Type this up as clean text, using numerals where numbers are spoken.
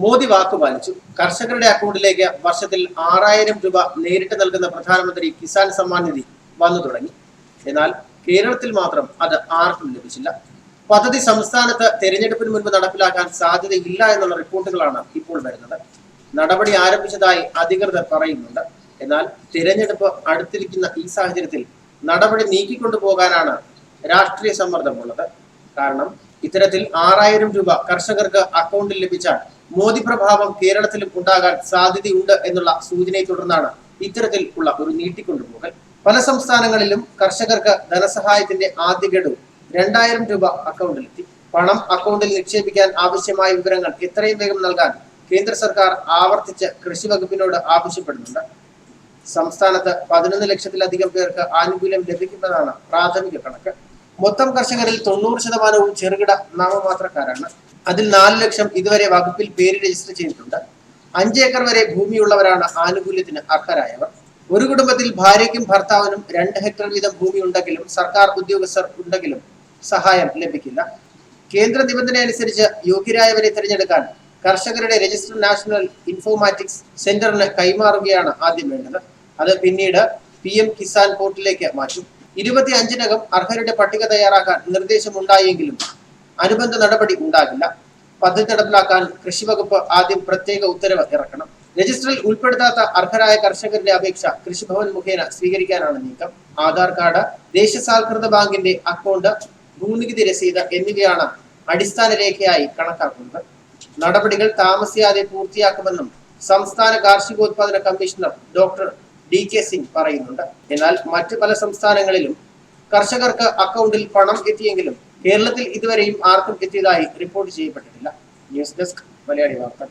മോദി വാക്കുപാലിച്ചു. കർഷകരുടെ അക്കൗണ്ടിലേക്ക് വർഷത്തിൽ 6000 രൂപ നേരിട്ട് നൽകുന്ന പ്രധാനമന്ത്രി കിസാൻ സമ്മാൻ നിധി വന്നു തുടങ്ങി. എന്നാൽ കേരളത്തിൽ മാത്രം അത് ആർക്കും ലഭിച്ചില്ല. പദ്ധതി സംസ്ഥാനത്ത് തെരഞ്ഞെടുപ്പിന് മുൻപ് നടപ്പിലാക്കാൻ സാധ്യതയില്ല എന്നുള്ള റിപ്പോർട്ടുകളാണ് ഇപ്പോൾ വരുന്നത്. നടപടി ആരംഭിച്ചതായി അധികൃതർ പറയുന്നുണ്ട്. എന്നാൽ തിരഞ്ഞെടുപ്പ് അടുത്തിരിക്കുന്ന ഈ സാഹചര്യത്തിൽ നടപടി നീക്കിക്കൊണ്ടുപോകാനാണ് രാഷ്ട്രീയ സമ്മർദ്ദമുള്ളത്. കാരണം ഇത്തരത്തിൽ 6000 രൂപ കർഷകർക്ക് അക്കൗണ്ടിൽ ലഭിച്ചാൽ മോദി പ്രഭാവം കേരളത്തിലും ഉണ്ടാകാൻ സാധ്യതയുണ്ട് എന്നുള്ള സൂചനയെ തുടർന്നാണ് ഇത്തരത്തിൽ ഉള്ള ഒരു നീട്ടിക്കൊണ്ടുപോകൽ. പല സംസ്ഥാനങ്ങളിലും കർഷകർക്ക് ധനസഹായത്തിന്റെ ആദ്യ ഗഡു 2000 രൂപ അക്കൗണ്ടിലെത്തി. പണം അക്കൗണ്ടിൽ നിക്ഷേപിക്കാൻ ആവശ്യമായ വിവരങ്ങൾ എത്രയും വേഗം നൽകാൻ കേന്ദ്ര സർക്കാർ ആവർത്തിച്ച് കൃഷി വകുപ്പിനോട് ആവശ്യപ്പെടുന്നുണ്ട്. സംസ്ഥാനത്ത് 11 ലക്ഷത്തിലധികം പേർക്ക് ആനുകൂല്യം ലഭിക്കുമെന്നാണ് പ്രാഥമിക കണക്ക്. മൊത്തം കർഷകരിൽ 90% ചെറുകിട നാമമാത്രക്കാരാണ്. അതിൽ 4 ലക്ഷം ഇതുവരെ വകുപ്പിൽ പേര് രജിസ്റ്റർ ചെയ്തിട്ടുണ്ട്. 5 ഏക്കർ വരെ ഭൂമിയുള്ളവരാണ് ആനുകൂല്യത്തിന് അർഹരായവർ. ഒരു കുടുംബത്തിൽ ഭാര്യയ്ക്കും ഭർത്താവിനും 2 ഹെക്ടർ വീതം ഭൂമി ഉണ്ടെങ്കിലും സർക്കാർ ഉദ്യോഗസ്ഥർ ഉണ്ടെങ്കിലും സഹായം ലഭിക്കില്ല. കേന്ദ്ര നിബന്ധന അനുസരിച്ച് യോഗ്യരായവരെ തിരഞ്ഞെടുക്കാൻ കർഷകരുടെ രജിസ്റ്റർ നാഷണൽ ഇൻഫോർമാറ്റിക്സ് സെന്ററിന് കൈമാറുകയാണ് ആദ്യം വേണ്ടത്. അത് പിന്നീട് PM കിസാൻ പോർട്ടലിലേക്ക് മാറ്റും. 25-നകം അർഹരുടെ പട്ടിക തയ്യാറാക്കാൻ നിർദ്ദേശമുണ്ടായെങ്കിലും അനുബന്ധ നടപടി ഉണ്ടാകില്ല. പദ്ധതി നടപ്പിലാക്കാൻ കൃഷി വകുപ്പ് ആദ്യം പ്രത്യേക ഉത്തരവ് ഇറക്കണം. രജിസ്റ്ററിൽ ഉൾപ്പെടുത്താത്ത അർഹരായ കർഷകരുടെ അപേക്ഷ കൃഷിഭവൻ മുഖേന സ്വീകരിക്കാനാണ് നീക്കം. ആധാർ കാർഡ്, ദേശസാൽകൃത ബാങ്കിന്റെ അക്കൗണ്ട്, ഭൂനികുതി രസീത് എന്നിവയാണ് അടിസ്ഥാന രേഖയായി കണക്കാക്കുന്നത്. നടപടികൾ താമസിയാതെ പൂർത്തിയാക്കുമെന്നും സംസ്ഥാന കാർഷികോത്പാദന കമ്മീഷണർ ഡോക്ടർ DK സിംഗ് പറയുന്നുണ്ട്. എന്നാൽ മറ്റ് പല സംസ്ഥാനങ്ങളിലും കർഷകർക്ക് അക്കൗണ്ടിൽ പണം എത്തിയെങ്കിലും കേരളത്തിൽ ഇതുവരെയും ആർക്കും എത്തിയതായി റിപ്പോർട്ട് ചെയ്യപ്പെട്ടിട്ടില്ല. ന്യൂസ് ഡെസ്ക് മലയാളി വാർത്ത.